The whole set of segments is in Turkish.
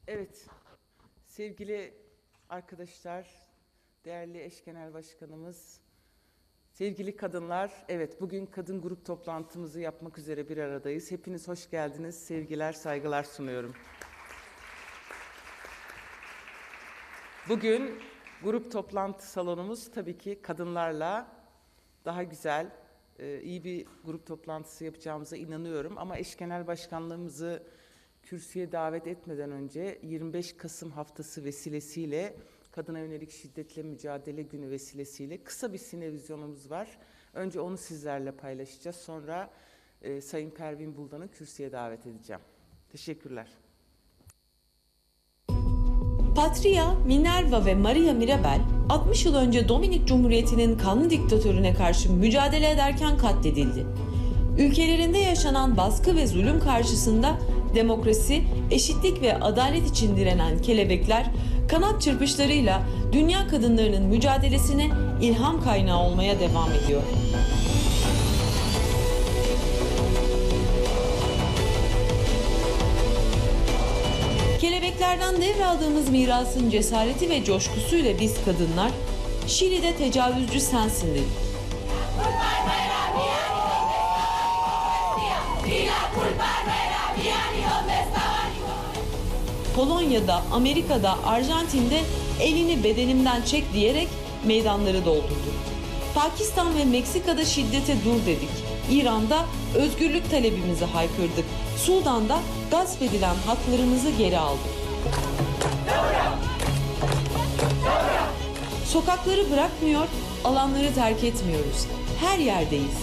Evet, sevgili arkadaşlar, değerli eş genel başkanımız, sevgili kadınlar, evet bugün kadın grup toplantımızı yapmak üzere bir aradayız. Hepiniz hoş geldiniz, sevgiler, saygılar sunuyorum. Bugün grup toplantı salonumuz tabii ki kadınlarla daha güzel, iyi bir grup toplantısı yapacağımıza inanıyorum. Ama eş genel başkanlığımızı kürsüye davet etmeden önce 25 Kasım haftası vesilesiyle kadına yönelik şiddetle mücadele günü vesilesiyle kısa bir sinevizyonumuz var. Önce onu sizlerle paylaşacağız. Sonra Sayın Pervin Buldan'ı kürsüye davet edeceğim. Teşekkürler. Patria, Minerva ve Maria Mirabel 60 yıl önce Dominik Cumhuriyeti'nin kanlı diktatörüne karşı mücadele ederken katledildi. Ülkelerinde yaşanan baskı ve zulüm karşısında demokrasi, eşitlik ve adalet için direnen kelebekler kanat çırpışlarıyla dünya kadınlarının mücadelesine ilham kaynağı olmaya devam ediyor. Kelebeklerden devraldığımız mirasın cesareti ve coşkusuyla biz kadınlar, Şili'de tecavüzcü sensin dedik. Polonya'da, Amerika'da, Arjantin'de elini bedenimden çek diyerek meydanları doldurduk. Pakistan ve Meksika'da şiddete dur dedik. İran'da özgürlük talebimizi haykırdık. Sudan'da gasp edilen haklarımızı geri aldık. Sokakları bırakmıyor, alanları terk etmiyoruz. Her yerdeyiz.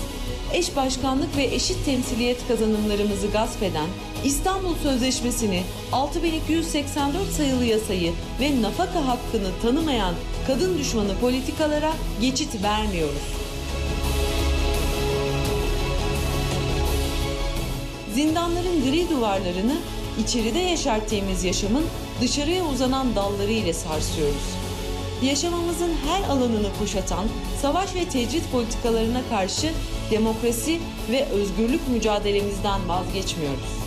Eş başkanlık ve eşit temsiliyet kazanımlarımızı gasp eden, İstanbul Sözleşmesi'ni, 6284 sayılı yasayı ve nafaka hakkını tanımayan kadın düşmanı politikalara geçit vermiyoruz. Zindanların gri duvarlarını içeride yeşerttiğimiz yaşamın dışarıya uzanan dalları ile sarsıyoruz. Yaşamamızın her alanını kuşatan savaş ve tecrit politikalarına karşı demokrasi ve özgürlük mücadelemizden vazgeçmiyoruz.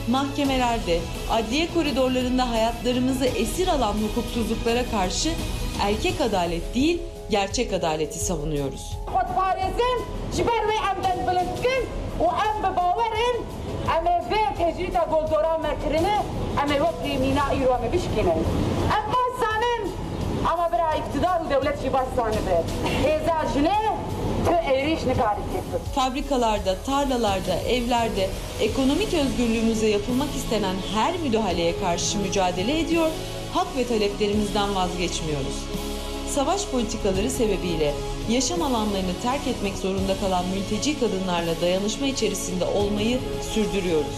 Mahkemelerde, adliye koridorlarında hayatlarımızı esir alan hukuksuzluklara karşı erkek adalet değil, gerçek adaleti savunuyoruz. ama bira iktidar ve devlet şibastane be. Ezacine tü eriş nikaret getir. Fabrikalarda, tarlalarda, evlerde ekonomik özgürlüğümüze yapılmak istenen her müdahaleye karşı mücadele ediyor, hak ve taleplerimizden vazgeçmiyoruz. Savaş politikaları sebebiyle yaşam alanlarını terk etmek zorunda kalan mülteci kadınlarla dayanışma içerisinde olmayı sürdürüyoruz.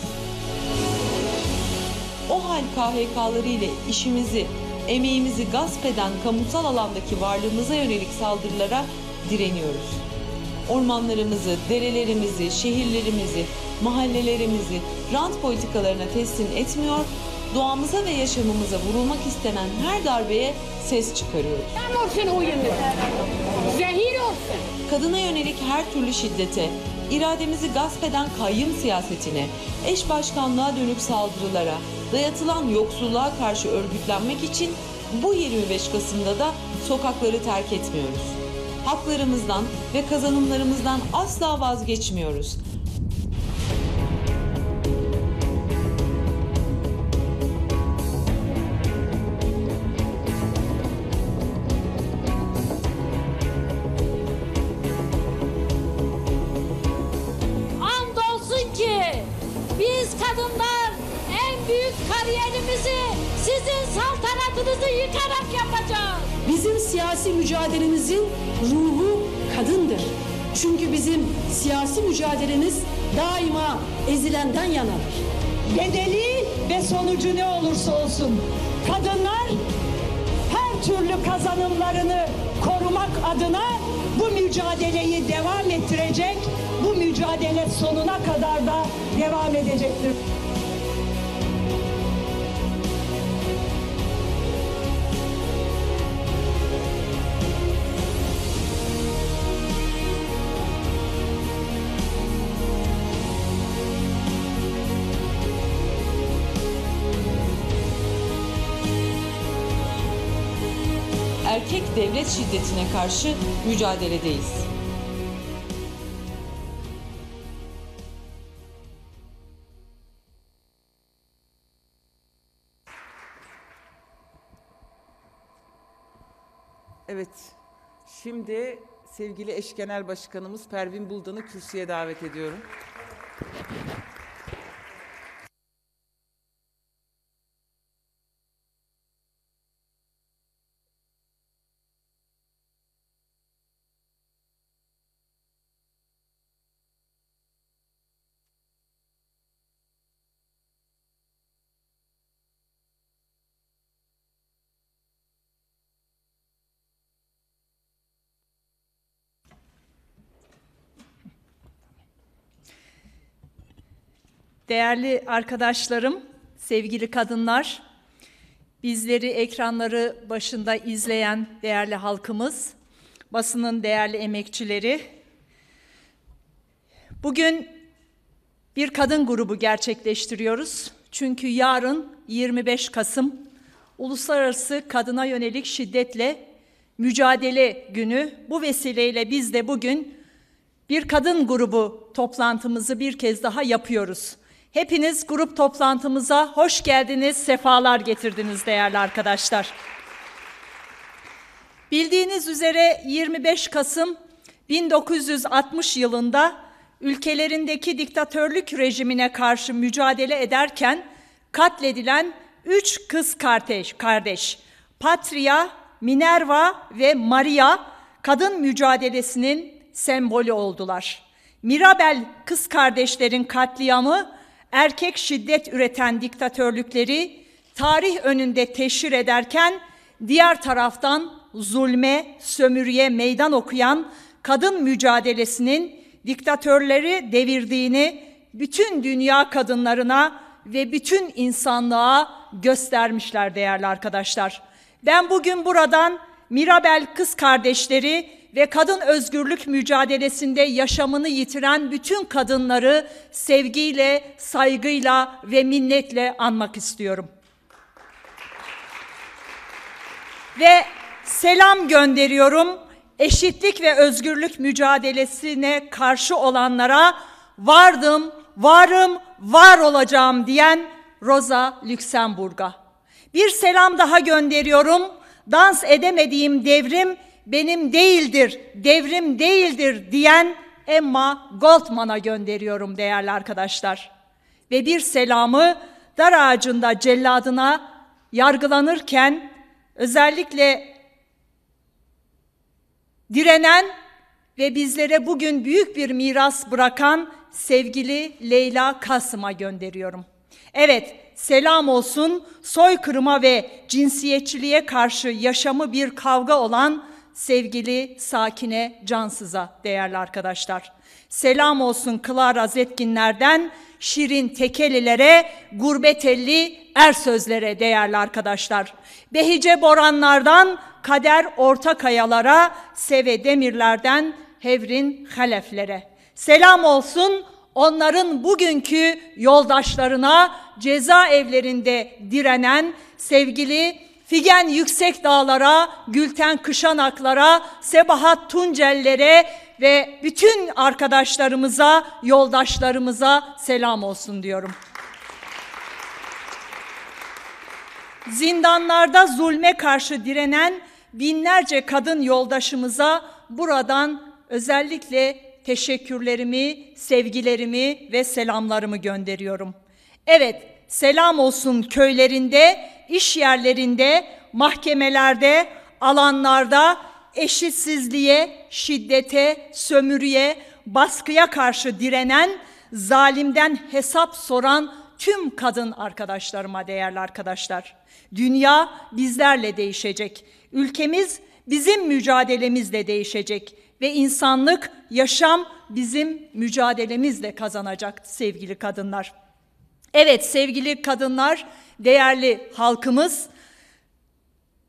OHAL KHK'ları ile işimizi, emeğimizi gasp eden kamusal alandaki varlığımıza yönelik saldırılara direniyoruz. Ormanlarımızı, derelerimizi, şehirlerimizi, mahallelerimizi rant politikalarına teslim etmiyor, doğamıza ve yaşamımıza vurulmak istenen her darbeye ses çıkarıyoruz. Kadına yönelik her türlü şiddete, irademizi gasp eden kayyım siyasetine, eş başkanlığa dönük saldırılara, dayatılan yoksulluğa karşı örgütlenmek için bu 25 Kasım'da da sokakları terk etmiyoruz. Haklarımızdan ve kazanımlarımızdan asla vazgeçmiyoruz. Andolsun ki biz kadınlar en büyük kariyerimizi sizin saltanatınızı yıkarak yapacağız. Bizim siyasi mücadelemizin ruhu kadındır. Çünkü bizim siyasi mücadelemiz daima ezilenden yanadır. Bedeli ve sonucu ne olursa olsun kadınlar her türlü kazanımlarını korumak adına bu mücadeleyi devam ettirecek, bu mücadele sonuna kadar da devam edecektir. erkek devlet şiddetine karşı mücadeledeyiz. Evet, şimdi sevgili eş genel başkanımız Pervin Buldan'ı kürsüye davet ediyorum. Değerli arkadaşlarım, sevgili kadınlar, bizleri ekranları başında izleyen değerli halkımız, basının değerli emekçileri, bugün bir kadın grubu gerçekleştiriyoruz. Çünkü yarın 25 Kasım Uluslararası Kadına Yönelik Şiddetle Mücadele Günü. Bu vesileyle biz de bugün bir kadın grubu toplantımızı bir kez daha yapıyoruz. Hepiniz grup toplantımıza hoş geldiniz, sefalar getirdiniz değerli arkadaşlar. Bildiğiniz üzere 25 Kasım 1960 yılında ülkelerindeki diktatörlük rejimine karşı mücadele ederken katledilen 3 kız kardeş Patria, Minerva ve Maria kadın mücadelesinin sembolü oldular. Mirabel kız kardeşlerin katliamı erkek şiddet üreten diktatörlükleri tarih önünde teşhir ederken diğer taraftan zulme, sömürüye meydan okuyan kadın mücadelesinin diktatörleri devirdiğini bütün dünya kadınlarına ve bütün insanlığa göstermişler değerli arkadaşlar. Ben bugün buradan Mirabel kız kardeşleri ve kadın özgürlük mücadelesinde yaşamını yitiren bütün kadınları sevgiyle, saygıyla ve minnetle anmak istiyorum. Ve selam gönderiyorum eşitlik ve özgürlük mücadelesine karşı olanlara, vardım, varım, var olacağım diyen Rosa Luxemburg'a. Bir selam daha gönderiyorum. Dans edemediğim devrim benim değildir, devrim değildir diyen Emma Goldman'a gönderiyorum değerli arkadaşlar. Ve bir selamı dar ağacında celladına yargılanırken özellikle direnen ve bizlere bugün büyük bir miras bırakan sevgili Leyla Kasım'a gönderiyorum. Evet, selam olsun soykırıma ve cinsiyetçiliğe karşı yaşamı bir kavga olan sevgili Sakine Cansız'a değerli arkadaşlar. Selam olsun Clara Zetkinler'den Şirin Tekelilere, Gurbeteli Ersözlere değerli arkadaşlar. Behice Boranlardan Kader Ortakayalara, Seve Demirler'den Hevrin Haleflere. Selam olsun onların bugünkü yoldaşlarına, cezaevlerinde direnen sevgili Figen Yüksekdağlar'a, Gülten Kışanaklara, Sebahat Tuncellere ve bütün arkadaşlarımıza, yoldaşlarımıza selam olsun diyorum. Zindanlarda zulme karşı direnen binlerce kadın yoldaşımıza buradan özellikle teşekkürlerimi, sevgilerimi ve selamlarımı gönderiyorum. Evet, selam olsun köylerinde, iş yerlerinde, mahkemelerde, alanlarda eşitsizliğe, şiddete, sömürüye, baskıya karşı direnen, zalimden hesap soran tüm kadın arkadaşlarıma değerli arkadaşlar. Dünya bizlerle değişecek. Ülkemiz bizim mücadelemizle değişecek ve insanlık, yaşam bizim mücadelemizle kazanacak sevgili kadınlar. Evet sevgili kadınlar, değerli halkımız,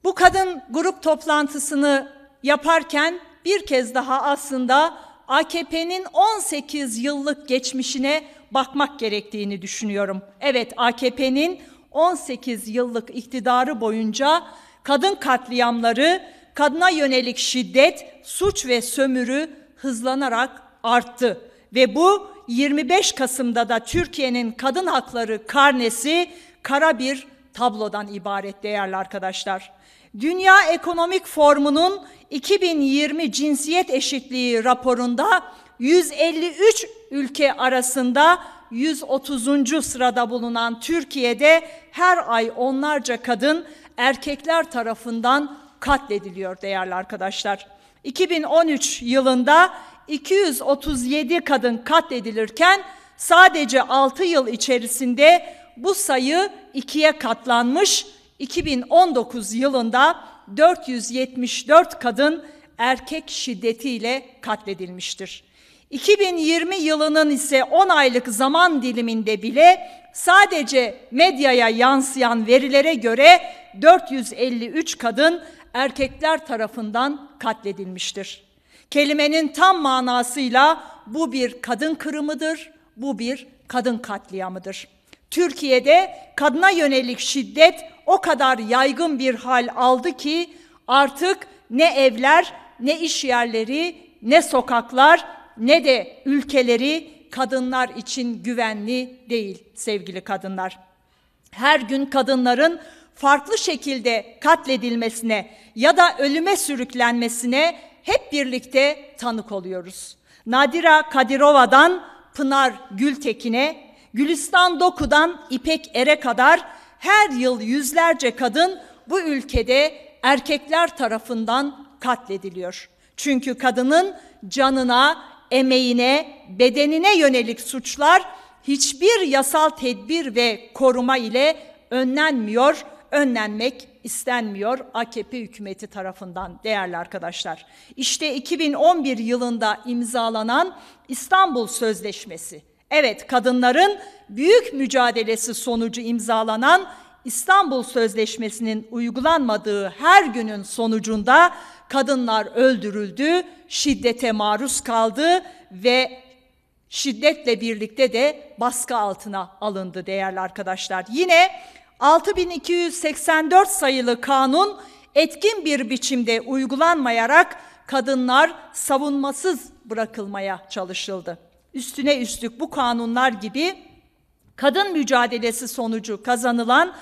bu kadın grup toplantısını yaparken bir kez daha aslında AKP'nin 18 yıllık geçmişine bakmak gerektiğini düşünüyorum. Evet, AKP'nin 18 yıllık iktidarı boyunca kadın katliamları, kadına yönelik şiddet, suç ve sömürü hızlanarak arttı. Ve bu 25 Kasım'da da Türkiye'nin kadın hakları karnesi kara bir tablodan ibaret değerli arkadaşlar. Dünya Ekonomik Forumu'nun 2020 cinsiyet eşitliği raporunda 153 ülke arasında 130. sırada bulunan Türkiye'de her ay onlarca kadın erkekler tarafından katlediliyor değerli arkadaşlar. 2013 yılında 237 kadın katledilirken sadece 6 yıl içerisinde bu sayı 2'ye katlanmış. 2019 yılında 474 kadın erkek şiddetiyle katledilmiştir. 2020 yılının ise 10 aylık zaman diliminde bile sadece medyaya yansıyan verilere göre 453 kadın erkekler tarafından katledilmiştir. Kelimenin tam manasıyla bu bir kadın kırımıdır, bu bir kadın katliamıdır. Türkiye'de kadına yönelik şiddet o kadar yaygın bir hal aldı ki artık ne evler, ne iş yerleri, ne sokaklar, ne de ülkeleri kadınlar için güvenli değil sevgili kadınlar. Her gün kadınların farklı şekilde katledilmesine ya da ölüme sürüklenmesine hep birlikte tanık oluyoruz. Nadira Kadirova'dan Pınar Gültekin'e, Gülistan Doku'dan İpek Er'e kadar her yıl yüzlerce kadın bu ülkede erkekler tarafından katlediliyor. Çünkü kadının canına, emeğine, bedenine yönelik suçlar hiçbir yasal tedbir ve koruma ile önlenmiyor, önlenmek istenmiyor AKP hükümeti tarafından değerli arkadaşlar. İşte 2011 yılında imzalanan İstanbul Sözleşmesi. Evet, kadınların büyük mücadelesi sonucu imzalanan İstanbul Sözleşmesi'nin uygulanmadığı her günün sonucunda kadınlar öldürüldü, şiddete maruz kaldı ve şiddetle birlikte de baskı altına alındı değerli arkadaşlar. Yine 6284 sayılı kanun etkin bir biçimde uygulanmayarak kadınlar savunmasız bırakılmaya çalışıldı. Üstüne üstlük bu kanunlar gibi kadın mücadelesi sonucu kazanılan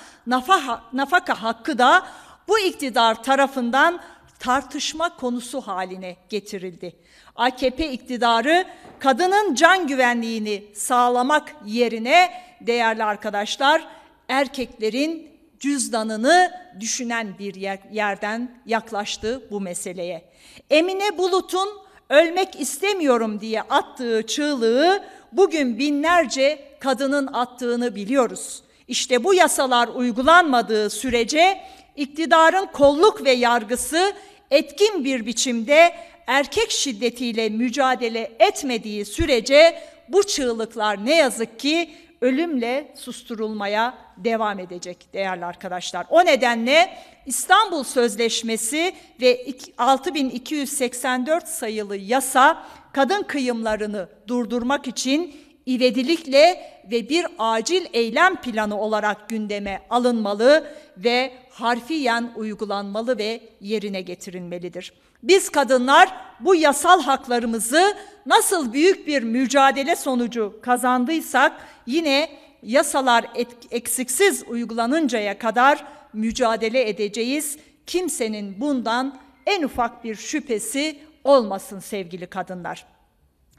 nafaka hakkı da bu iktidar tarafından tartışma konusu haline getirildi. AKP iktidarı kadının can güvenliğini sağlamak yerine değerli arkadaşlar erkeklerin cüzdanını düşünen bir yerden yaklaştı bu meseleye. Emine Bulut'un ölmek istemiyorum diye attığı çığlığı bugün binlerce kadının attığını biliyoruz. İşte bu yasalar uygulanmadığı sürece iktidarın kolluk ve yargısı etkin bir biçimde erkek şiddetiyle mücadele etmediği sürece bu çığlıklar ne yazık ki ölümle susturulmaya devam edecek değerli arkadaşlar. O nedenle İstanbul Sözleşmesi ve 6284 sayılı yasa kadın kıyımlarını durdurmak için ivedilikle ve bir acil eylem planı olarak gündeme alınmalı ve harfiyen uygulanmalı ve yerine getirilmelidir. Biz kadınlar bu yasal haklarımızı nasıl büyük bir mücadele sonucu kazandıysak yine yasalar eksiksiz uygulanıncaya kadar mücadele edeceğiz. Kimsenin bundan en ufak bir şüphesi olmasın sevgili kadınlar.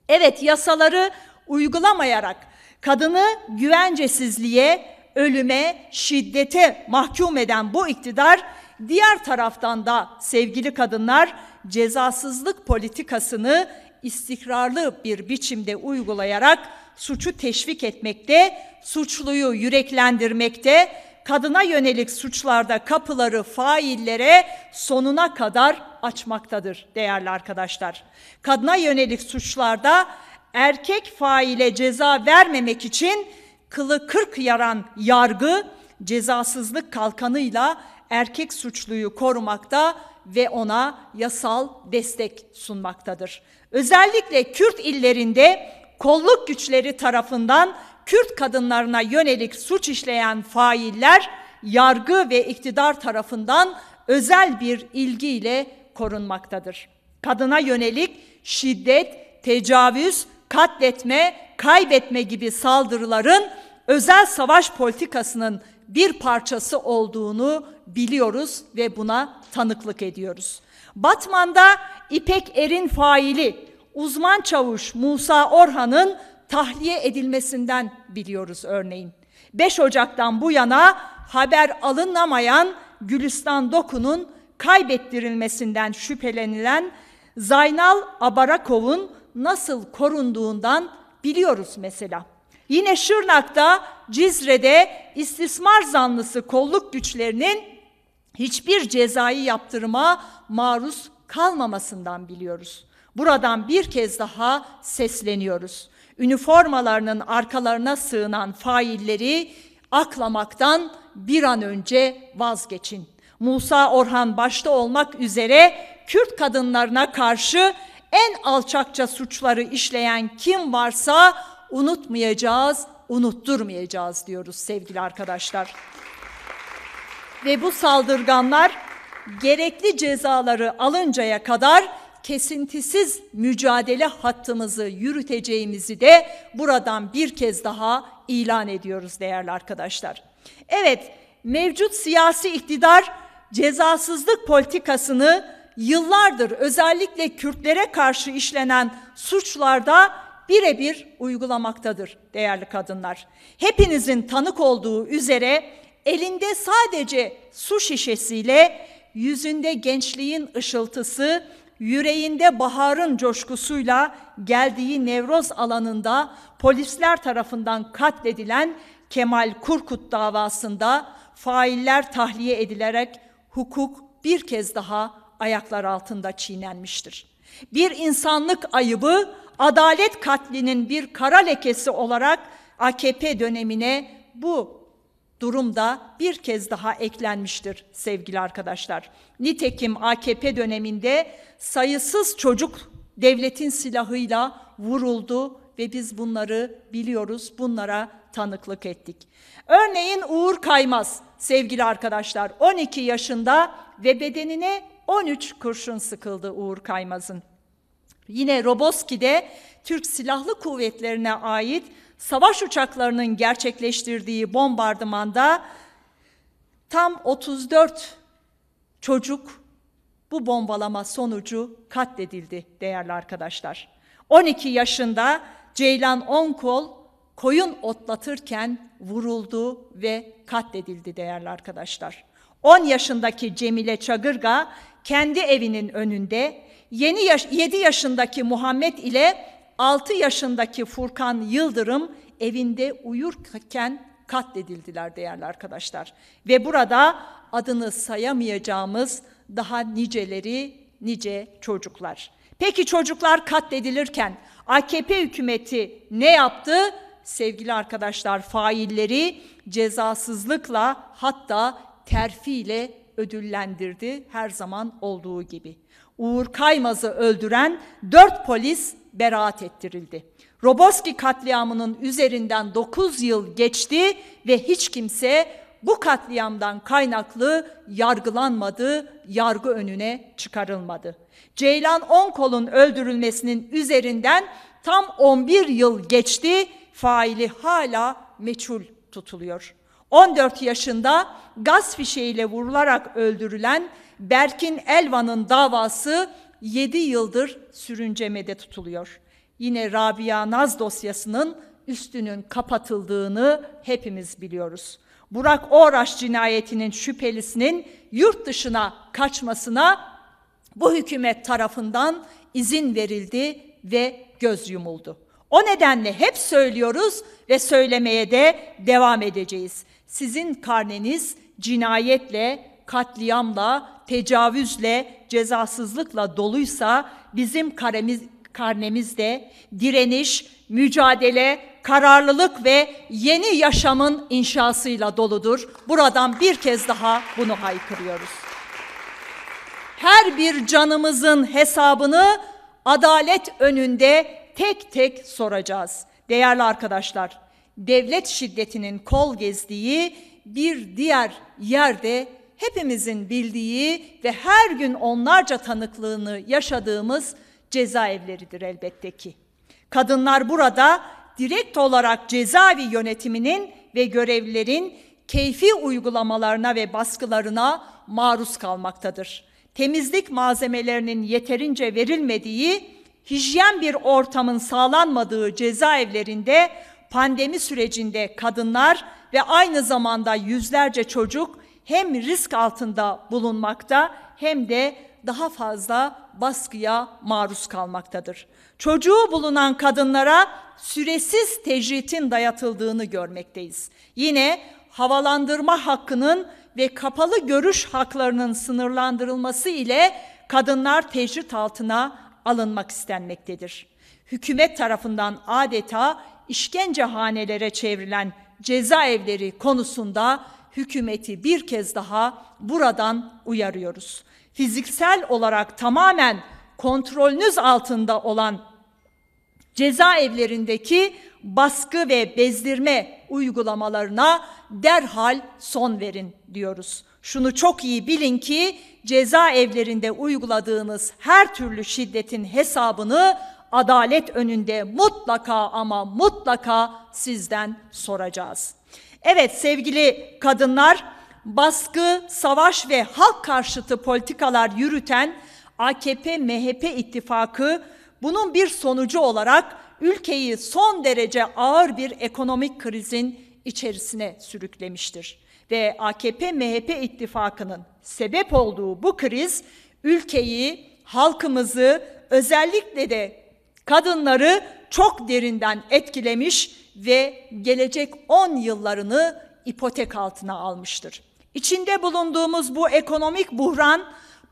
Evet, yasaları uygulamayarak kadını güvencesizliğe, ölüme, şiddete mahkum eden bu iktidar, diğer taraftan da sevgili kadınlar cezasızlık politikasını istikrarlı bir biçimde uygulayarak suçu teşvik etmekte, suçluyu yüreklendirmekte, kadına yönelik suçlarda kapıları faillere sonuna kadar açmaktadır değerli arkadaşlar. Kadına yönelik suçlarda erkek faile ceza vermemek için kılı kırk yaran yargı cezasızlık kalkanıyla erkek suçluyu korumakta ve ona yasal destek sunmaktadır. Özellikle Kürt illerinde kolluk güçleri tarafından Kürt kadınlarına yönelik suç işleyen failler yargı ve iktidar tarafından özel bir ilgiyle korunmaktadır. Kadına yönelik şiddet, tecavüz, katletme, kaybetme gibi saldırıların özel savaş politikasının bir parçası olduğunu biliyoruz ve buna tanıklık ediyoruz. Batman'da İpek Er'in faili uzman çavuş Musa Orhan'ın tahliye edilmesinden biliyoruz örneğin. 5 Ocak'tan bu yana haber alınamayan Gülistan Doku'nun kaybettirilmesinden şüphelenilen Zaynal Abarakov'un nasıl korunduğundan biliyoruz mesela. Yine Şırnak'ta, Cizre'de istismar zanlısı kolluk güçlerinin hiçbir cezai yaptırıma maruz kalmamasından biliyoruz. Buradan bir kez daha sesleniyoruz. Üniformalarının arkalarına sığınan failleri aklamaktan bir an önce vazgeçin. Musa Orhan başta olmak üzere Kürt kadınlarına karşı en alçakça suçları işleyen kim varsa unutmayacağız, unutturmayacağız diyoruz sevgili arkadaşlar. Ve bu saldırganlar gerekli cezaları alıncaya kadar kesintisiz mücadele hattımızı yürüteceğimizi de buradan bir kez daha ilan ediyoruz değerli arkadaşlar. Evet, mevcut siyasi iktidar cezasızlık politikasını yıllardır özellikle Kürtlere karşı işlenen suçlarda birebir uygulamaktadır değerli kadınlar. Hepinizin tanık olduğu üzere elinde sadece su şişesiyle, yüzünde gençliğin ışıltısı, yüreğinde baharın coşkusuyla geldiği Nevroz alanında polisler tarafından katledilen Kemal Kurkut davasında failler tahliye edilerek hukuk bir kez daha ayaklar altında çiğnenmiştir. Bir insanlık ayıbı, adalet katlinin bir kara lekesi olarak AKP dönemine bu durumda bir kez daha eklenmiştir sevgili arkadaşlar. Nitekim AKP döneminde sayısız çocuk devletin silahıyla vuruldu ve biz bunları biliyoruz, bunlara tanıklık ettik. Örneğin Uğur Kaymaz sevgili arkadaşlar 12 yaşında ve bedenine 13 kurşun sıkıldı Uğur Kaymaz'ın. Yine Roboski'de Türk Silahlı Kuvvetlerine ait savaş uçaklarının gerçekleştirdiği bombardımanda tam 34 çocuk bu bombalama sonucu katledildi değerli arkadaşlar. 12 yaşında Ceylan Onkol koyun otlatırken vuruldu ve katledildi değerli arkadaşlar. 10 yaşındaki Cemile Çagırga kendi evinin önünde 7 yaşındaki Muhammed ile 6 yaşındaki Furkan Yıldırım evinde uyurken katledildiler değerli arkadaşlar. Ve burada adını sayamayacağımız daha nice çocuklar. Peki çocuklar katledilirken AKP hükümeti ne yaptı? Sevgili arkadaşlar, failleri cezasızlıkla hatta terfiyle ödüllendirdi her zaman olduğu gibi. Uğur Kaymaz'ı öldüren 4 polis beraat ettirildi. Roboski katliamının üzerinden 9 yıl geçti ve hiç kimse bu katliamdan kaynaklı yargılanmadı, yargı önüne çıkarılmadı. Ceylan Onkol'un öldürülmesinin üzerinden tam 11 yıl geçti, faili hala meçhul tutuluyor. 14 yaşında gaz fişeğiyle vurularak öldürülen Berkin Elvan'ın davası 7 yıldır sürüncemede tutuluyor. Yine Rabia Naz dosyasının üstünün kapatıldığını hepimiz biliyoruz. Burak Oraş cinayetinin şüphelisinin yurt dışına kaçmasına bu hükümet tarafından izin verildi ve göz yumuldu. O nedenle hep söylüyoruz ve söylemeye de devam edeceğiz. Sizin karneniz cinayetle, katliamla, tecavüzle, cezasızlıkla doluysa bizim karnemiz de direniş, mücadele, kararlılık ve yeni yaşamın inşasıyla doludur. Buradan bir kez daha bunu haykırıyoruz. Her bir canımızın hesabını adalet önünde tek tek soracağız. Değerli arkadaşlar, devlet şiddetinin kol gezdiği bir diğer yerde hepimizin bildiği ve her gün onlarca tanıklığını yaşadığımız cezaevleridir elbette ki. Kadınlar burada direkt olarak cezaevi yönetiminin ve görevlilerin keyfi uygulamalarına ve baskılarına maruz kalmaktadır. Temizlik malzemelerinin yeterince verilmediği, hijyen bir ortamın sağlanmadığı cezaevlerinde pandemi sürecinde kadınlar ve aynı zamanda yüzlerce çocuk hem risk altında bulunmakta hem de daha fazla baskıya maruz kalmaktadır. Çocuğu bulunan kadınlara süresiz tecritin dayatıldığını görmekteyiz. Yine havalandırma hakkının ve kapalı görüş haklarının sınırlandırılması ile kadınlar tecrit altına alınmak istenmektedir. Hükümet tarafından adeta işkencehanelere çevrilen cezaevleri konusunda hükümeti bir kez daha buradan uyarıyoruz. Fiziksel olarak tamamen kontrolünüz altında olan cezaevlerindeki baskı ve bezdirme uygulamalarına derhal son verin diyoruz. Şunu çok iyi bilin ki cezaevlerinde uyguladığınız her türlü şiddetin hesabını adalet önünde mutlaka ama mutlaka sizden soracağız. Evet sevgili kadınlar, baskı, savaş ve halk karşıtı politikalar yürüten AKP-MHP ittifakı bunun bir sonucu olarak ülkeyi son derece ağır bir ekonomik krizin içerisine sürüklemiştir. Ve AKP-MHP ittifakının sebep olduğu bu kriz ülkeyi, halkımızı, özellikle de kadınları çok derinden etkilemiş ve gelecek 10 yıllarını ipotek altına almıştır. İçinde bulunduğumuz bu ekonomik buhran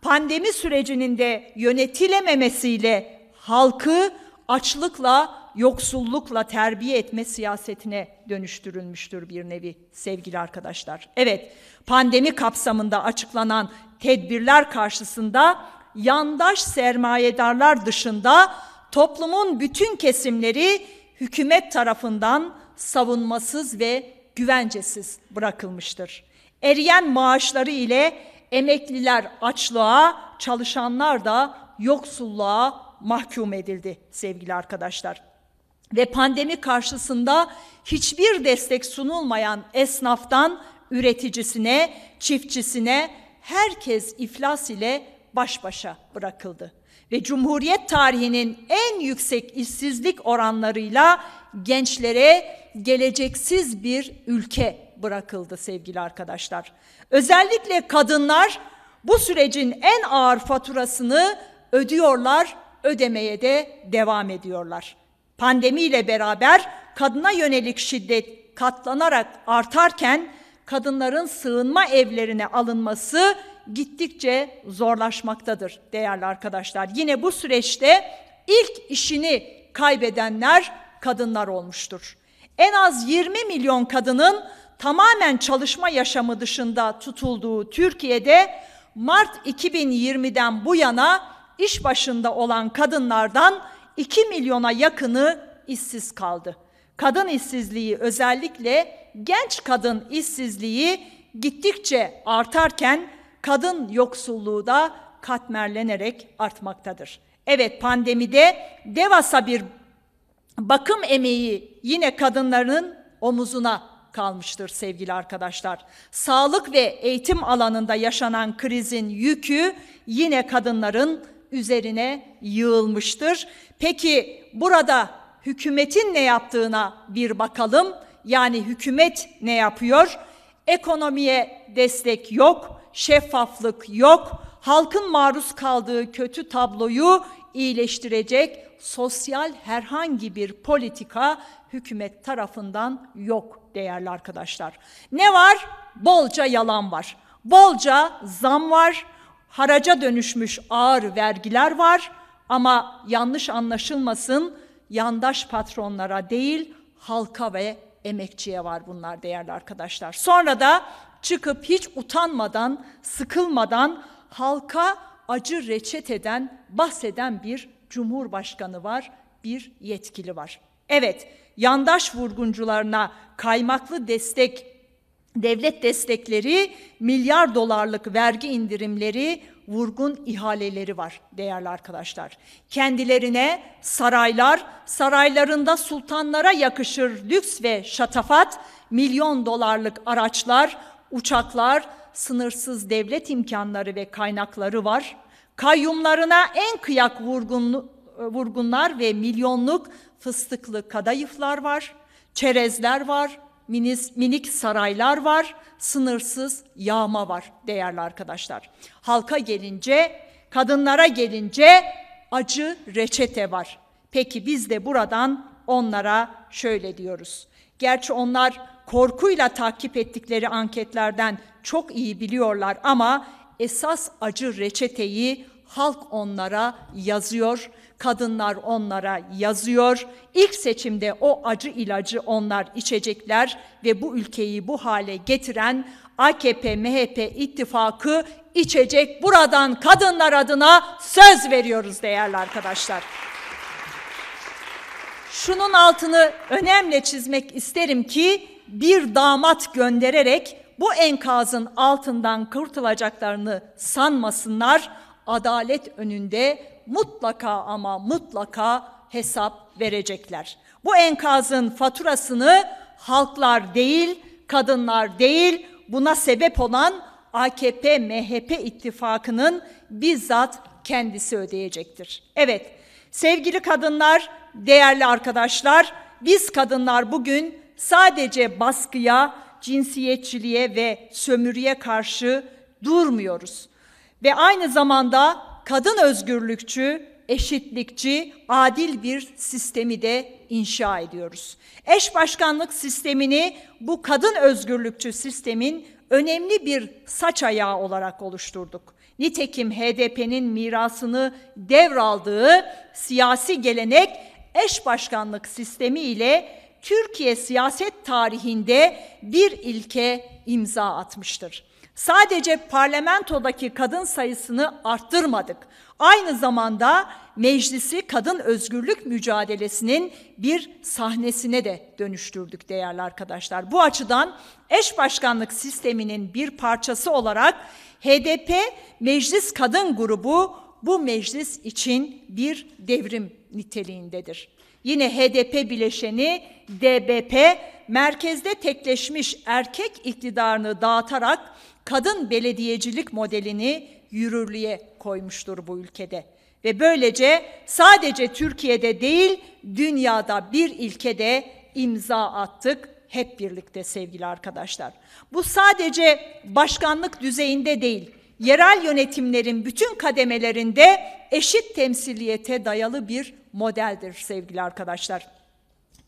pandemi sürecinin de yönetilememesiyle halkı açlıkla, yoksullukla terbiye etme siyasetine dönüştürülmüştür bir nevi sevgili arkadaşlar. Evet, pandemi kapsamında açıklanan tedbirler karşısında yandaş sermayedarlar dışında toplumun bütün kesimleri hükümet tarafından savunmasız ve güvencesiz bırakılmıştır. Eriyen maaşları ile emekliler açlığa, çalışanlar da yoksulluğa mahkum edildi sevgili arkadaşlar. Ve pandemi karşısında hiçbir destek sunulmayan esnaftan üreticisine, çiftçisine herkes iflas ile baş başa bırakıldı. Ve Cumhuriyet tarihinin en yüksek işsizlik oranlarıyla gençlere geleceksiz bir ülke bırakıldı sevgili arkadaşlar. Özellikle kadınlar bu sürecin en ağır faturasını ödüyorlar, ödemeye de devam ediyorlar. Pandemiyle beraber kadına yönelik şiddet katlanarak artarken kadınların sığınma evlerine alınması gittikçe zorlaşmaktadır değerli arkadaşlar. Yine bu süreçte ilk işini kaybedenler kadınlar olmuştur. En az 20 milyon kadının tamamen çalışma yaşamı dışında tutulduğu Türkiye'de Mart 2020'den bu yana iş başında olan kadınlardan 2 milyona yakını işsiz kaldı. Kadın işsizliği, özellikle genç kadın işsizliği gittikçe artarken kadın yoksulluğu da katmerlenerek artmaktadır. Evet, pandemide devasa bir bakım emeği yine kadınların omuzuna kalmıştır sevgili arkadaşlar. Sağlık ve eğitim alanında yaşanan krizin yükü yine kadınların üzerine yığılmıştır. Peki burada hükümetin ne yaptığına bir bakalım. Yani hükümet ne yapıyor? Ekonomiye destek yok, şeffaflık yok, halkın maruz kaldığı kötü tabloyu iyileştirecek sosyal herhangi bir politika hükümet tarafından yok değerli arkadaşlar. Ne var? Bolca yalan var. Bolca zam var. Haraca dönüşmüş ağır vergiler var. Ama yanlış anlaşılmasın, yandaş patronlara değil, halka ve emekçiye var bunlar değerli arkadaşlar. Sonra da çıkıp hiç utanmadan, sıkılmadan halka acı reçeteden bahseden bir cumhurbaşkanı var, bir yetkili var. Evet, yandaş vurguncularına kaymaklı destek devlet destekleri, milyar dolarlık vergi indirimleri, vurgun ihaleleri var değerli arkadaşlar. Kendilerine saraylar, saraylarında sultanlara yakışır lüks ve şatafat, milyon dolarlık araçlar, uçaklar, sınırsız devlet imkanları ve kaynakları var. Kayyumlarına en kıyak vurgunlar ve milyonluk fıstıklı kadayıflar var, çerezler var, minik saraylar var, sınırsız yağma var değerli arkadaşlar. Halka gelince, kadınlara gelince acı reçete var. Peki biz de buradan onlara şöyle diyoruz. Gerçi onlar korkuyla takip ettikleri anketlerden çok iyi biliyorlar ama esas acı reçeteyi halk onlara yazıyor, kadınlar onlara yazıyor. İlk seçimde o acı ilacı onlar içecekler ve bu ülkeyi bu hale getiren AKP-MHP ittifakı içecek. Buradan kadınlar adına söz veriyoruz değerli arkadaşlar. Şunun altını önemli çizmek isterim ki bir damat göndererek bu enkazın altından kurtulacaklarını sanmasınlar. Adalet önünde mutlaka ama mutlaka hesap verecekler. Bu enkazın faturasını halklar değil, kadınlar değil, buna sebep olan AKP-MHP ittifakının bizzat kendisi ödeyecektir. Evet, sevgili kadınlar, değerli arkadaşlar, biz kadınlar bugün sadece baskıya, cinsiyetçiliğe ve sömürüye karşı durmuyoruz. Ve aynı zamanda kadın özgürlükçü, eşitlikçi, adil bir sistemi de inşa ediyoruz. Eş başkanlık sistemini bu kadın özgürlükçü sistemin önemli bir saç ayağı olarak oluşturduk. Nitekim HDP'nin mirasını devraldığı siyasi gelenek eş başkanlık sistemi ile Türkiye siyaset tarihinde bir ilke imza atmıştır. Sadece parlamentodaki kadın sayısını arttırmadık. Aynı zamanda meclisi kadın özgürlük mücadelesinin bir sahnesine de dönüştürdük değerli arkadaşlar. Bu açıdan eş başkanlık sisteminin bir parçası olarak HDP Meclis Kadın Grubu bu meclis için bir devrim niteliğindedir. Yine HDP bileşeni DBP merkezde tekleşmiş erkek iktidarını dağıtarak kadın belediyecilik modelini yürürlüğe koymuştur bu ülkede. Ve böylece sadece Türkiye'de değil, dünyada bir ilkede imza attık hep birlikte sevgili arkadaşlar. Bu sadece başkanlık düzeyinde değil, yerel yönetimlerin bütün kademelerinde eşit temsiliyete dayalı bir modeldir sevgili arkadaşlar.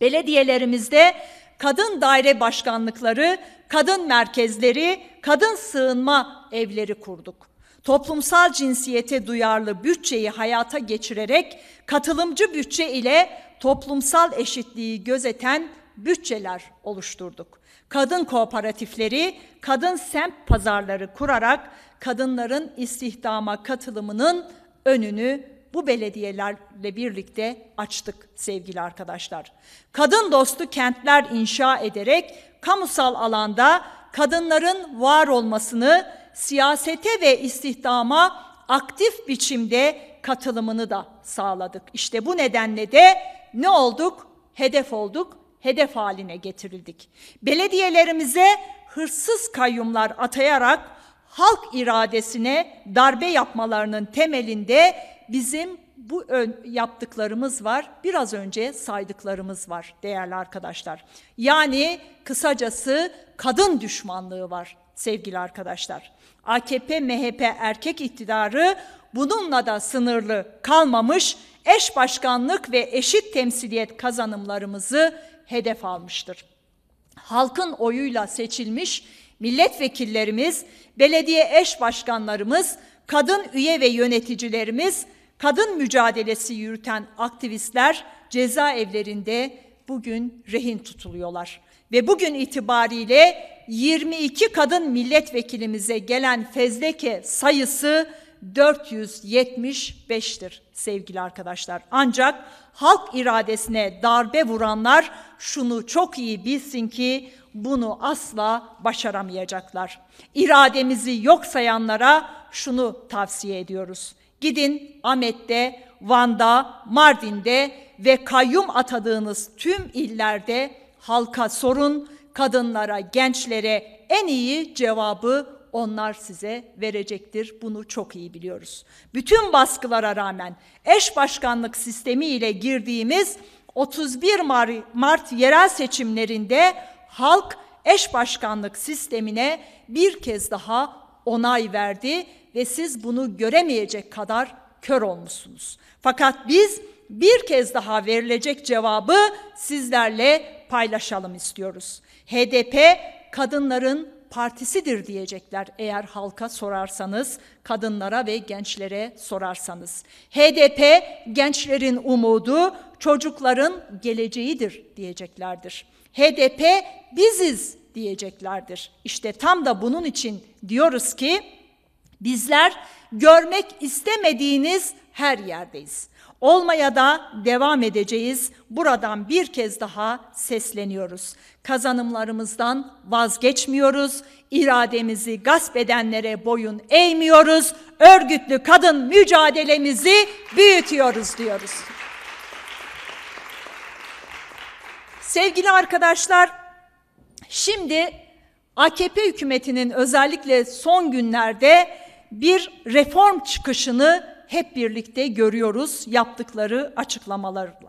Belediyelerimizde kadın daire başkanlıkları, kadın merkezleri, kadın sığınma evleri kurduk. Toplumsal cinsiyete duyarlı bütçeyi hayata geçirerek katılımcı bütçe ile toplumsal eşitliği gözeten bütçeler oluşturduk. Kadın kooperatifleri, kadın semt pazarları kurarak kadınların istihdama katılımının önünü bu belediyelerle birlikte açtık sevgili arkadaşlar. Kadın dostu kentler inşa ederek kamusal alanda kadınların var olmasını, siyasete ve istihdama aktif biçimde katılımını da sağladık. İşte bu nedenle de ne olduk? Hedef olduk, hedef haline getirildik. Belediyelerimize hırsız kayyumlar atayarak halk iradesine darbe yapmalarının temelinde bizim bu yaptıklarımız var. Biraz önce saydıklarımız var değerli arkadaşlar. Yani kısacası kadın düşmanlığı var sevgili arkadaşlar. AKP-MHP erkek iktidarı bununla da sınırlı kalmamış, eş başkanlık ve eşit temsiliyet kazanımlarımızı hedef almıştır. Halkın oyuyla seçilmiş milletvekillerimiz, belediye eş başkanlarımız, kadın üye ve yöneticilerimiz, kadın mücadelesi yürüten aktivistler cezaevlerinde bugün rehin tutuluyorlar. Ve bugün itibariyle 22 kadın milletvekilimize gelen fezleke sayısı 475'tir sevgili arkadaşlar. Ancak halk iradesine darbe vuranlar şunu çok iyi bilsin ki bunu asla başaramayacaklar. İrademizi yok sayanlara şunu tavsiye ediyoruz. Gidin Ahmet'te, Van'da, Mardin'de ve kayyum atadığınız tüm illerde halka sorun, kadınlara, gençlere en iyi cevabı onlar size verecektir. Bunu çok iyi biliyoruz. Bütün baskılara rağmen eş başkanlık sistemi ile girdiğimiz 31 Mart yerel seçimlerinde halk eş başkanlık sistemine bir kez daha onay verdi ve siz bunu göremeyecek kadar kör olmuşsunuz. Fakat biz bir kez daha verilecek cevabı sizlerle paylaşalım istiyoruz. HDP kadınların partisidir diyecekler eğer halka sorarsanız, kadınlara ve gençlere sorarsanız. HDP gençlerin umudu, çocukların geleceğidir diyeceklerdir. HDP biziz diyeceklerdir. İşte tam da bunun için diyoruz ki bizler görmek istemediğiniz her yerdeyiz. Olmaya da devam edeceğiz. Buradan bir kez daha sesleniyoruz. Kazanımlarımızdan vazgeçmiyoruz. İrademizi gasp edenlere boyun eğmiyoruz. Örgütlü kadın mücadelemizi büyütüyoruz diyoruz. Sevgili arkadaşlar, şimdi AKP hükümetinin özellikle son günlerde bir reform çıkışını hep birlikte görüyoruz yaptıkları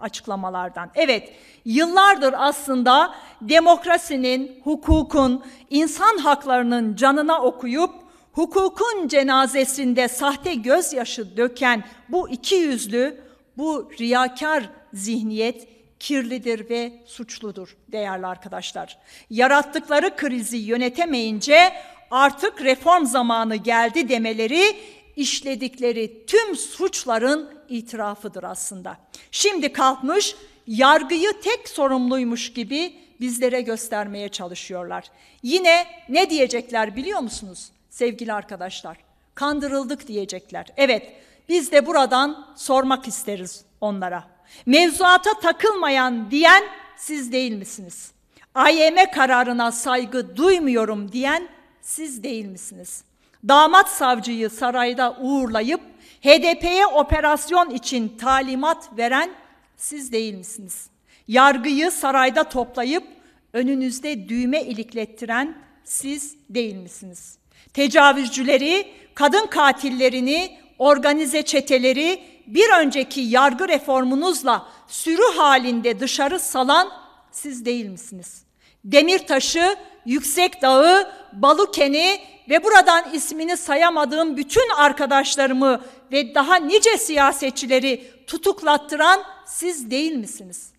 açıklamalardan. Evet, yıllardır aslında demokrasinin, hukukun, insan haklarının canına okuyup hukukun cenazesinde sahte gözyaşı döken bu ikiyüzlü, bu riyakar zihniyet kirlidir ve suçludur değerli arkadaşlar. Yarattıkları krizi yönetemeyince artık reform zamanı geldi demeleri işledikleri tüm suçların itirafıdır aslında. Şimdi kalkmış yargıyı tek sorumluymuş gibi bizlere göstermeye çalışıyorlar. Yine ne diyecekler biliyor musunuz sevgili arkadaşlar? Kandırıldık diyecekler. Evet, biz de buradan sormak isteriz onlara. Mevzuata takılmayan diyen siz değil misiniz? AYM kararına saygı duymuyorum diyen siz değil misiniz? Damat savcıyı sarayda uğurlayıp HDP'ye operasyon için talimat veren siz değil misiniz? Yargıyı sarayda toplayıp önünüzde düğme iliklettiren siz değil misiniz? Tecavüzcüleri, kadın katillerini, organize çeteleri bir önceki yargı reformunuzla sürü halinde dışarı salan siz değil misiniz? Demirtaş'ı, Yüksekdağ'ı, Baluken'i ve buradan ismini sayamadığım bütün arkadaşlarımı ve daha nice siyasetçileri tutuklattıran siz değil misiniz?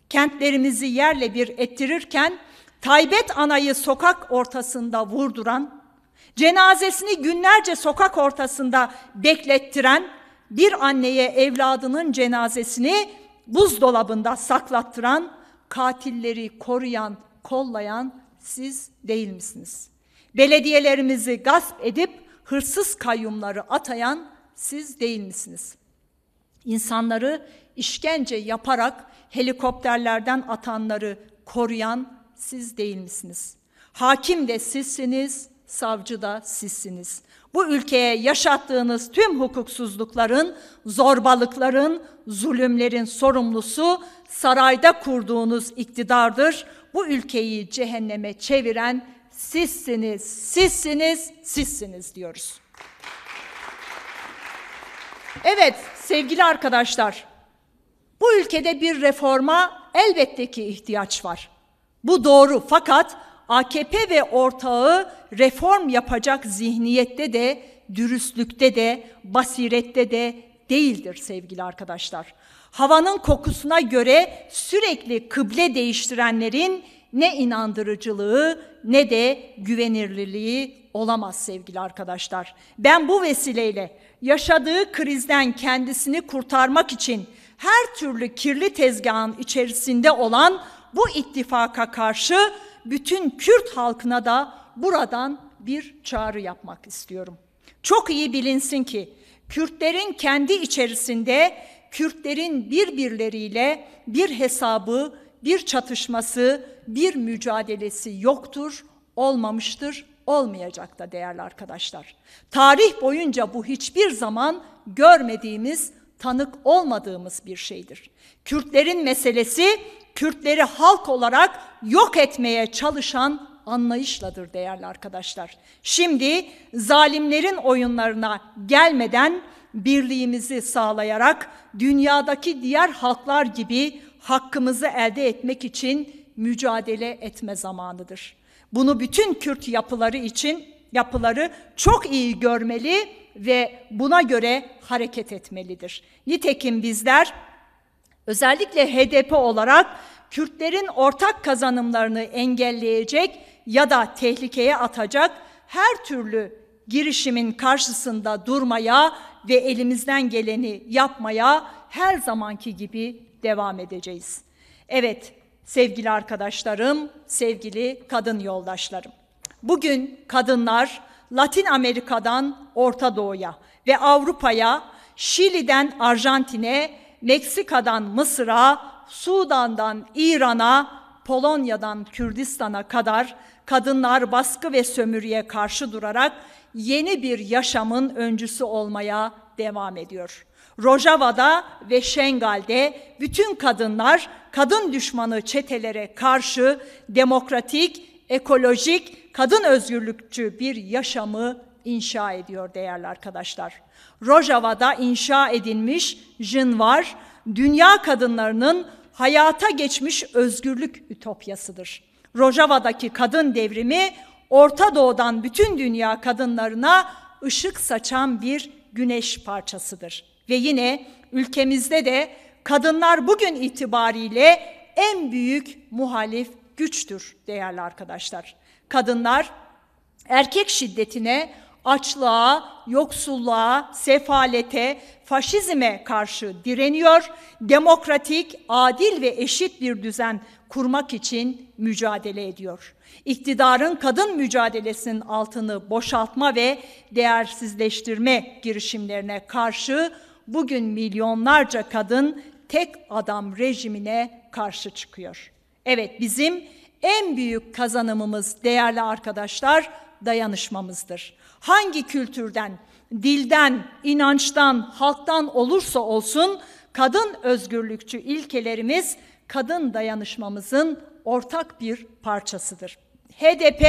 Kentlerimizi yerle bir ettirirken Taybet Ana'yı sokak ortasında vurduran, cenazesini günlerce sokak ortasında beklettiren, bir anneye evladının cenazesini buzdolabında saklattıran, katilleri koruyan, kollayan siz değil misiniz? Belediyelerimizi gasp edip hırsız kayyumları atayan siz değil misiniz? İnsanları işkence yaparak helikopterlerden atanları koruyan siz değil misiniz? Hakim de sizsiniz, savcı da sizsiniz. Bu ülkeye yaşattığınız tüm hukuksuzlukların, zorbalıkların, zulümlerin sorumlusu sarayda kurduğunuz iktidardır. Bu ülkeyi cehenneme çeviren sizsiniz, sizsiniz, sizsiniz diyoruz. Evet sevgili arkadaşlar, bu ülkede bir reforma elbette ki ihtiyaç var. Bu doğru, fakat AKP ve ortağı reform yapacak zihniyette de, dürüstlükte de, basirette de değildir sevgili arkadaşlar. Havanın kokusuna göre sürekli kıble değiştirenlerin ne inandırıcılığı ne de güvenilirliği olamaz sevgili arkadaşlar. Ben bu vesileyle yaşadığı krizden kendisini kurtarmak için her türlü kirli tezgahın içerisinde olan bu ittifaka karşı bütün Kürt halkına da buradan bir çağrı yapmak istiyorum. Çok iyi bilinsin ki Kürtlerin kendi içerisinde Kürtlerin birbirleriyle bir hesabı, bir çatışması, bir mücadelesi yoktur, olmamıştır, olmayacak da değerli arkadaşlar. Tarih boyunca bu hiçbir zaman görmediğimiz, tanık olmadığımız bir şeydir. Kürtlerin meselesi, Kürtleri halk olarak yok etmeye çalışan anlayışladır değerli arkadaşlar. Şimdi zalimlerin oyunlarına gelmeden birliğimizi sağlayarak dünyadaki diğer halklar gibi hakkımızı elde etmek için mücadele etme zamanıdır. Bunu bütün Kürt yapıları çok iyi görmeli ve buna göre hareket etmelidir. Nitekim bizler özellikle HDP olarak Kürtlerin ortak kazanımlarını engelleyecek ya da tehlikeye atacak her türlü girişimin karşısında durmaya ve elimizden geleni yapmaya her zamanki gibi devam edeceğiz. Evet sevgili arkadaşlarım, sevgili kadın yoldaşlarım. Bugün kadınlar Latin Amerika'dan Orta Doğu'ya ve Avrupa'ya, Şili'den Arjantin'e, Meksika'dan Mısır'a, Sudan'dan İran'a, Polonya'dan Kürdistan'a kadar kadınlar baskı ve sömürüye karşı durarak yeni bir yaşamın öncüsü olmaya devam ediyor. Rojava'da ve Şengal'de bütün kadınlar kadın düşmanı çetelere karşı demokratik, ekolojik, kadın özgürlükçü bir yaşamı inşa ediyor değerli arkadaşlar. Rojava'da inşa edilmiş Jinvar, dünya kadınlarının hayata geçmiş özgürlük ütopyasıdır. Rojava'daki kadın devrimi, Orta Doğu'dan bütün dünya kadınlarına ışık saçan bir güneş parçasıdır. Ve yine ülkemizde de kadınlar bugün itibariyle en büyük muhalif güçtür değerli arkadaşlar. Kadınlar erkek şiddetine, açlığa, yoksulluğa, sefalete, faşizme karşı direniyor, demokratik, adil ve eşit bir düzen kurmak için mücadele ediyor. İktidarın kadın mücadelesinin altını boşaltma ve değersizleştirme girişimlerine karşı bugün milyonlarca kadın tek adam rejimine karşı çıkıyor. Evet, bizim en büyük kazanımımız değerli arkadaşlar dayanışmamızdır. Hangi kültürden, dilden, inançtan, halktan olursa olsun kadın özgürlükçü ilkelerimiz kadın dayanışmamızın ortak bir parçasıdır. HDP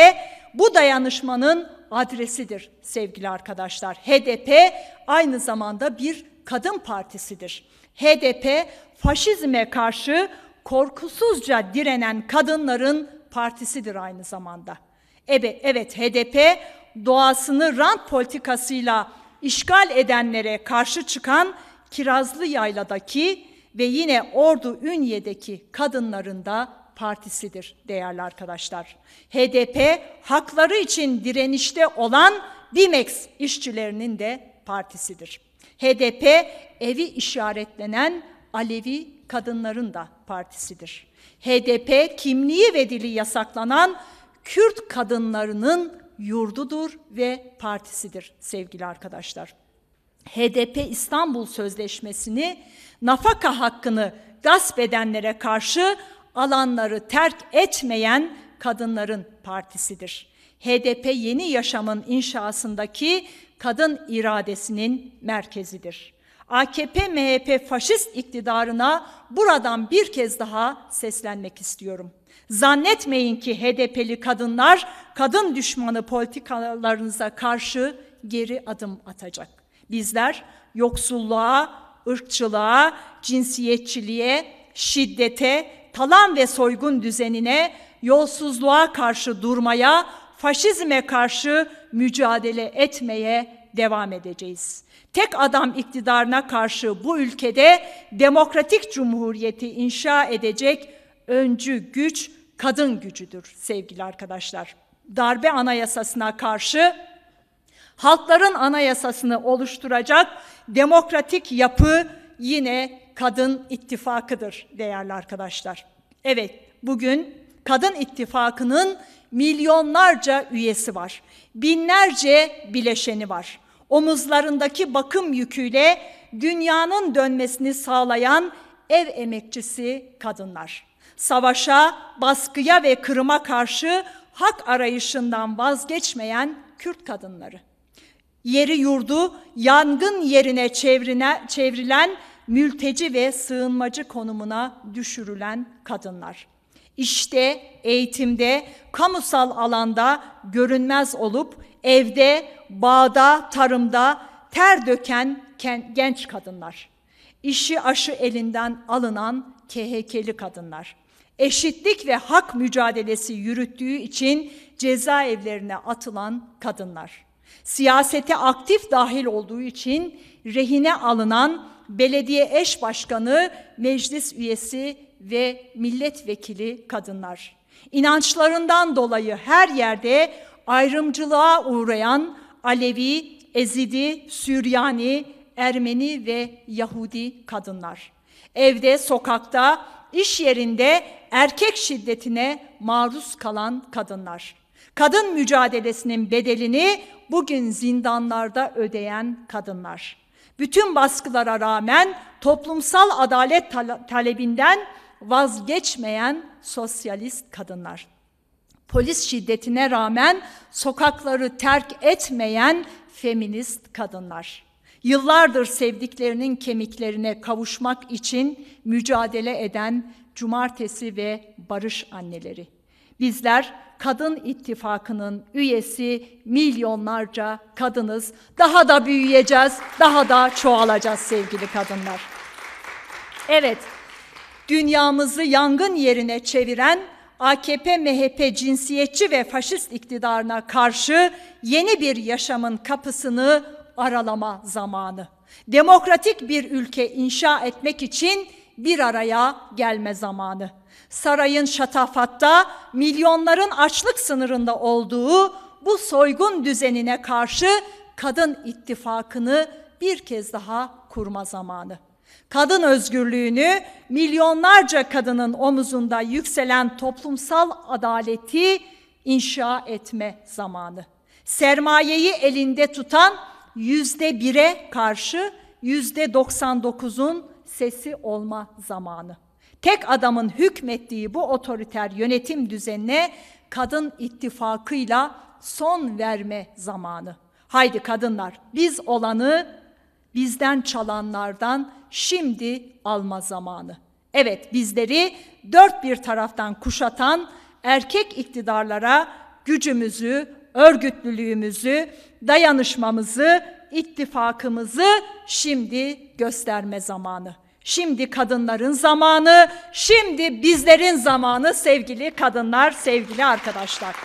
bu dayanışmanın adresidir sevgili arkadaşlar. HDP aynı zamanda bir kadın partisidir. HDP faşizme karşı korkusuzca direnen kadınların partisidir aynı zamanda. Evet, HDP doğasını rant politikasıyla işgal edenlere karşı çıkan Kirazlıyayla'daki ve yine Ordu Ünye'deki kadınların da partisidir değerli arkadaşlar. HDP hakları için direnişte olan BİMEX işçilerinin de partisidir. HDP evi işaretlenen Alevi kadınların da partisidir. HDP kimliği ve dili yasaklanan Kürt kadınlarının yurdudur ve partisidir sevgili arkadaşlar. HDP İstanbul Sözleşmesi'ni, nafaka hakkını gasp edenlere karşı alanları terk etmeyen kadınların partisidir. HDP yeni yaşamın inşasındaki kadın iradesinin merkezidir. AKP-MHP faşist iktidarına buradan bir kez daha seslenmek istiyorum. Zannetmeyin ki HDP'li kadınlar kadın düşmanı politikalarınıza karşı geri adım atacak. Bizler yoksulluğa, ırkçılığa, cinsiyetçiliğe, şiddete, talan ve soygun düzenine, yolsuzluğa karşı durmaya, faşizme karşı mücadele etmeye devam edeceğiz. Tek adam iktidarına karşı bu ülkede demokratik cumhuriyeti inşa edecek öncü güç kadın gücüdür sevgili arkadaşlar. Darbe anayasasına karşı halkların anayasasını oluşturacak demokratik yapı yine kadın ittifakıdır değerli arkadaşlar. Evet, bugün kadın ittifakının milyonlarca üyesi var. Binlerce bileşeni var. Omuzlarındaki bakım yüküyle dünyanın dönmesini sağlayan ev emekçisi kadınlar. Savaşa, baskıya ve kırıma karşı hak arayışından vazgeçmeyen Kürt kadınları. Yeri yurdu yangın yerine çevrilen mülteci ve sığınmacı konumuna düşürülen kadınlar. İşte, eğitimde, kamusal alanda görünmez olup evde, bağda, tarımda ter döken genç kadınlar. İşi aşı elinden alınan KHK'li kadınlar. Eşitlik ve hak mücadelesi yürüttüğü için cezaevlerine atılan kadınlar. Siyasete aktif dahil olduğu için rehine alınan belediye eş başkanı, meclis üyesi ve milletvekili kadınlar. İnançlarından dolayı her yerde ayrımcılığa uğrayan Alevi, Ezidi, Süryani, Ermeni ve Yahudi kadınlar. Evde, sokakta, iş yerinde erkek şiddetine maruz kalan kadınlar. Kadın mücadelesinin bedelini bugün zindanlarda ödeyen kadınlar. Bütün baskılara rağmen toplumsal adalet talebinden vazgeçmeyen sosyalist kadınlar. Polis şiddetine rağmen sokakları terk etmeyen feminist kadınlar. Yıllardır sevdiklerinin kemiklerine kavuşmak için mücadele eden cumartesi ve barış anneleri. Bizler Kadın İttifakı'nın üyesi milyonlarca kadınız. Daha da büyüyeceğiz, daha da çoğalacağız sevgili kadınlar. Evet, dünyamızı yangın yerine çeviren AKP, MHP cinsiyetçi ve faşist iktidarına karşı yeni bir yaşamın kapısını aralama zamanı. Demokratik bir ülke inşa etmek için bir araya gelme zamanı. Sarayın şatafatta milyonların açlık sınırında olduğu bu soygun düzenine karşı Kadın İttifakı'nı bir kez daha kurma zamanı. Kadın özgürlüğünü, milyonlarca kadının omuzunda yükselen toplumsal adaleti inşa etme zamanı. Sermayeyi elinde tutan %1'e karşı %99'un sesi olma zamanı. Tek adamın hükmettiği bu otoriter yönetim düzenine Kadın İttifakı'yla son verme zamanı. Haydi kadınlar, biz olanı bizden çalanlardan şimdi alma zamanı. Evet, bizleri dört bir taraftan kuşatan erkek iktidarlara gücümüzü, örgütlülüğümüzü, dayanışmamızı, ittifakımızı şimdi gösterme zamanı. Şimdi kadınların zamanı, şimdi bizlerin zamanı sevgili kadınlar, sevgili arkadaşlar.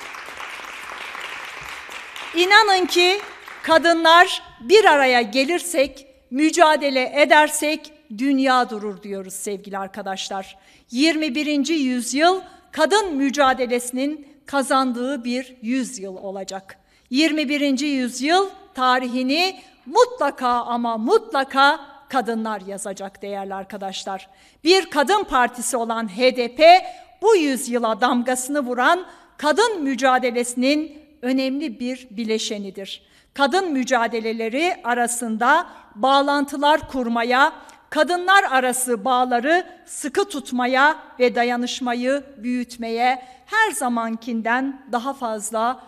İnanın ki kadınlar bir araya gelirsek, mücadele edersek dünya durur diyoruz sevgili arkadaşlar. 21. yüzyıl kadın mücadelesinin kazandığı bir yüzyıl olacak. 21. yüzyıl tarihini mutlaka ama mutlaka kadınlar yazacak değerli arkadaşlar. Bir kadın partisi olan HDP bu yüzyıla damgasını vuran kadın mücadelesinin önemli bir bileşenidir. Kadın mücadeleleri arasında bağlantılar kurmaya, kadınlar arası bağları sıkı tutmaya ve dayanışmayı büyütmeye her zamankinden daha fazla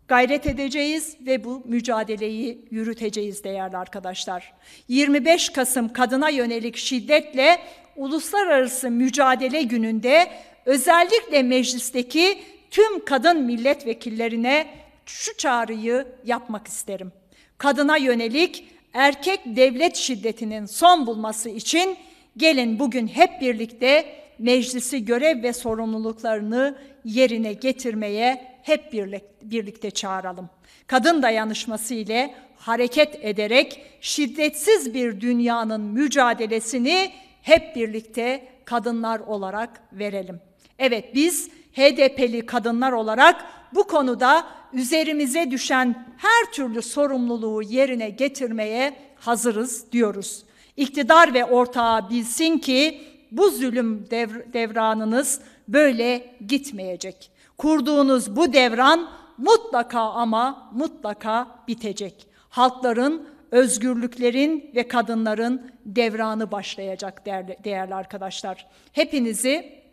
gayret edeceğiz ve bu mücadeleyi yürüteceğiz değerli arkadaşlar. 25 Kasım kadına yönelik şiddetle Uluslararası Mücadele Günü'nde özellikle meclisteki tüm kadın milletvekillerine şu çağrıyı yapmak isterim. Kadına yönelik erkek devlet şiddetinin son bulması için gelin bugün hep birlikte meclisi görev ve sorumluluklarını yerine getirmeye hep birlikte çağıralım. Kadın dayanışması ile hareket ederek şiddetsiz bir dünyanın mücadelesini hep birlikte kadınlar olarak verelim. Evet, biz HDP'li kadınlar olarak bu konuda üzerimize düşen her türlü sorumluluğu yerine getirmeye hazırız diyoruz. İktidar ve ortağı bilsin ki bu zulüm devranınız böyle gitmeyecek. Kurduğunuz bu devran mutlaka ama mutlaka bitecek. halkların, özgürlüklerin ve kadınların devranı başlayacak değerli arkadaşlar. Hepinizi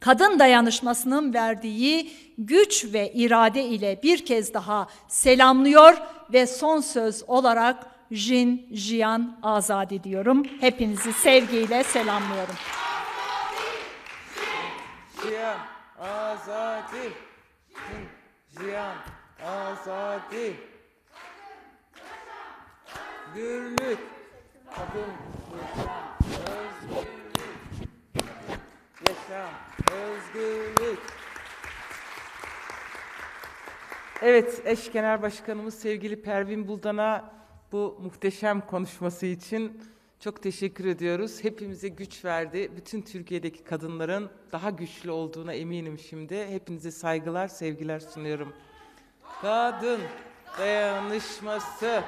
kadın dayanışmasının verdiği güç ve irade ile bir kez daha selamlıyor ve son söz olarak Jin Jiyan Azadi diyorum. Hepinizi sevgiyle selamlıyorum. Jiyan Azadi. Jiyan Azadi. Gürlük. Kadın. Yaşam. Özgürlük. Yaşam. Özgürlük. Evet, eş genel başkanımız sevgili Pervin Buldan'a bu muhteşem konuşması için çok teşekkür ediyoruz. Hepimize güç verdi. Bütün Türkiye'deki kadınların daha güçlü olduğuna eminim şimdi. Hepinize saygılar, sevgiler sunuyorum. Kadın dayanışması